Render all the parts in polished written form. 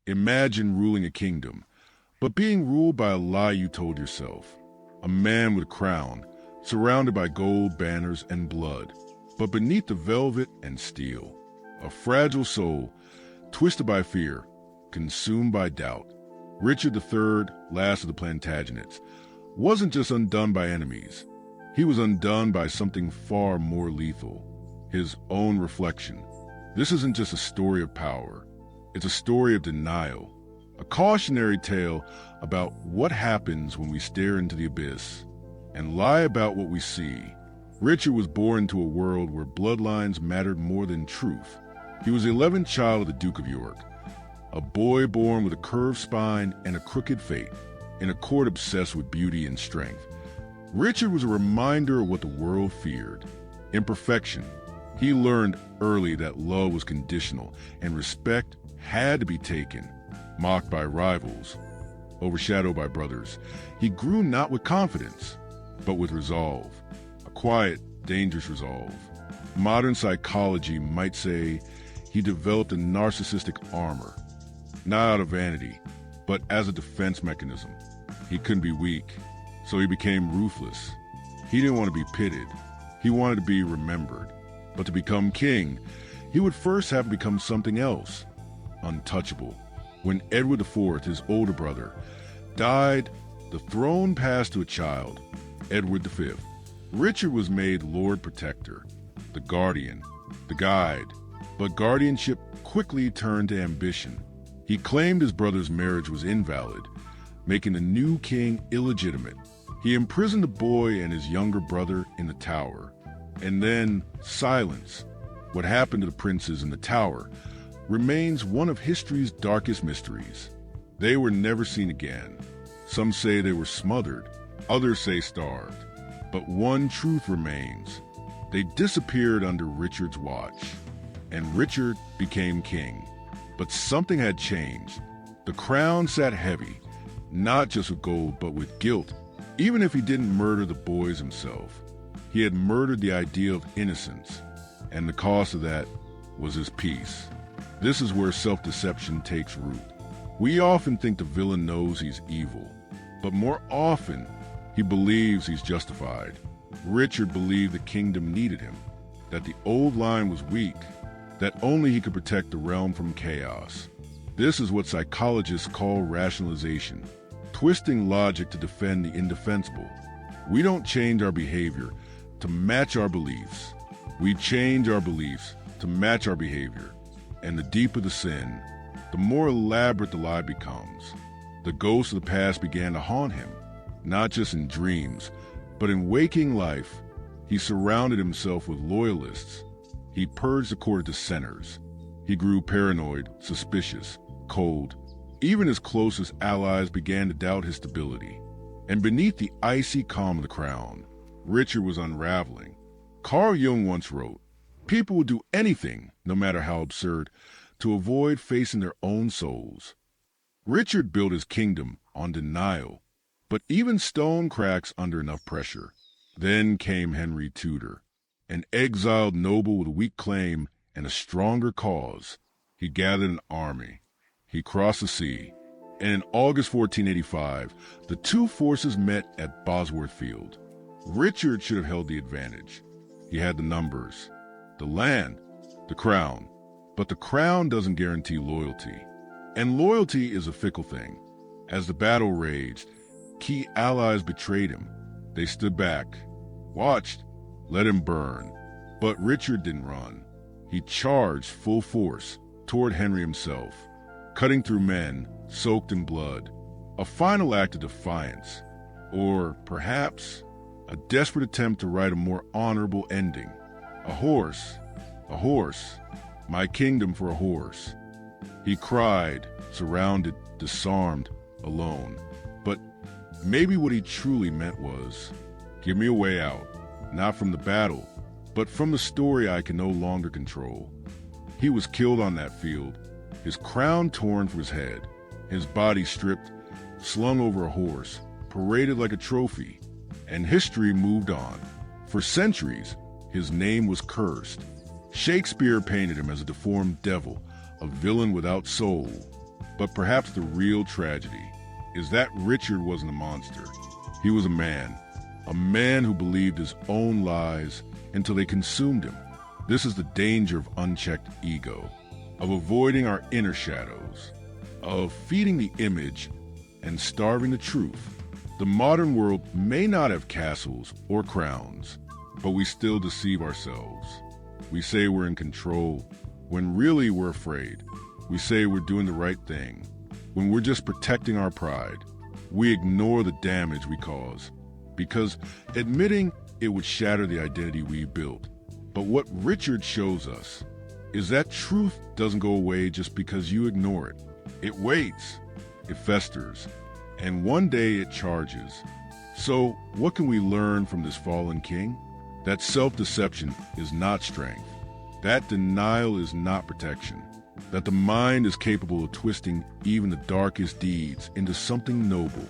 Imagine ruling a kingdom, but being ruled by a lie you told yourself. A man with a crown, surrounded by gold banners and blood, but beneath the velvet and steel. A fragile soul, twisted by fear, consumed by doubt. Richard III, last of the Plantagenets, wasn't just undone by enemies. He was undone by something far more lethal, his own reflection. This isn't just a story of power. It's a story of denial, a cautionary tale about what happens when we stare into the abyss and lie about what we see. Richard was born into a world where bloodlines mattered more than truth. He was the 11th child of the Duke of York, a boy born with a curved spine and a crooked fate, in a court obsessed with beauty and strength. Richard was a reminder of what the world feared: imperfection. He learned early that love was conditional and respect had to be taken. Mocked by rivals, overshadowed by brothers, he grew not with confidence, but with resolve. A quiet, dangerous resolve. Modern psychology might say he developed a narcissistic armor, not out of vanity, but as a defense mechanism. He couldn't be weak, so he became ruthless. He didn't want to be pitied. He wanted to be remembered. But to become king, he would first have to become something else, untouchable. When Edward IV, his older brother, died, the throne passed to a child, Edward V. Richard was made Lord Protector, the guardian, the guide. But guardianship quickly turned to ambition. He claimed his brother's marriage was invalid, making the new king illegitimate. He imprisoned the boy and his younger brother in the tower. And then silence. What happened to the princes in the tower remains one of history's darkest mysteries. They were never seen again. Some say they were smothered, others say starved. But one truth remains. They disappeared under Richard's watch, and Richard became king. But something had changed. The crown sat heavy, not just with gold, but with guilt. Even if he didn't murder the boys himself, he had murdered the idea of innocence, and the cost of that was his peace. This is where self-deception takes root. We often think the villain knows he's evil, but more often, he believes he's justified. Richard believed the kingdom needed him, that the old line was weak, that only he could protect the realm from chaos. This is what psychologists call rationalization, twisting logic to defend the indefensible. We don't change our behavior to match our beliefs. We change our beliefs to match our behavior. And the deeper the sin, the more elaborate the lie becomes. The ghosts of the past began to haunt him, not just in dreams, but in waking life. He surrounded himself with loyalists. He purged the court of dissenters. He grew paranoid, suspicious, cold. Even his closest allies began to doubt his stability. And beneath the icy calm of the crown, Richard was unraveling. Carl Jung once wrote, "People will do anything, no matter how absurd, to avoid facing their own souls." Richard built his kingdom on denial, but even stone cracks under enough pressure. Then came Henry Tudor, an exiled noble with a weak claim and a stronger cause. He gathered an army. He crossed the sea, and in August 1485, the two forces met at Bosworth Field. Richard should have held the advantage. He had the numbers, the land, the crown. But the crown doesn't guarantee loyalty. And loyalty is a fickle thing. As the battle raged, key allies betrayed him. They stood back, watched, let him burn. But Richard didn't run. He charged full force toward Henry himself, cutting through men soaked in blood. A final act of defiance, or perhaps a desperate attempt to write a more honorable ending. A horse, my kingdom for a horse. He cried, surrounded, disarmed, alone. But maybe what he truly meant was, give me a way out, not from the battle, but from the story I can no longer control. He was killed on that field, his crown torn from his head, his body stripped, slung over a horse, paraded like a trophy, and history moved on. For centuries, his name was cursed. Shakespeare painted him as a deformed devil, a villain without soul. But perhaps the real tragedy is that Richard wasn't a monster. He was a man who believed his own lies until they consumed him. This is the danger of unchecked ego, of avoiding our inner shadows, of feeding the image and starving the truth. The modern world may not have castles or crowns, but we still deceive ourselves. We say we're in control when really we're afraid. We say we're doing the right thing when we're just protecting our pride. We ignore the damage we cause because admitting it would shatter the identity we built. But what Richard shows us is that truth doesn't go away just because you ignore it. It waits, it festers, and one day it charges. So what can we learn from this fallen king? That self-deception is not strength. That denial is not protection. That the mind is capable of twisting even the darkest deeds into something noble,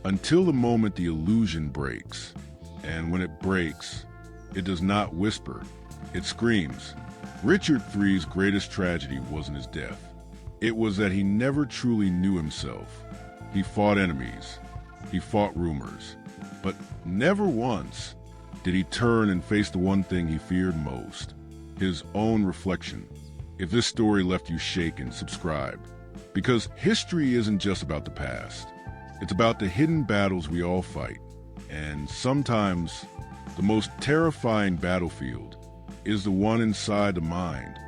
until the moment the illusion breaks. And when it breaks, it does not whisper, it screams. Richard III's greatest tragedy wasn't his death. It was that he never truly knew himself. He fought enemies, he fought rumors, but never once did he turn and face the one thing he feared most, his own reflection. If this story left you shaken, subscribe. Because history isn't just about the past. It's about the hidden battles we all fight. And sometimes the most terrifying battlefield is the one inside the mind.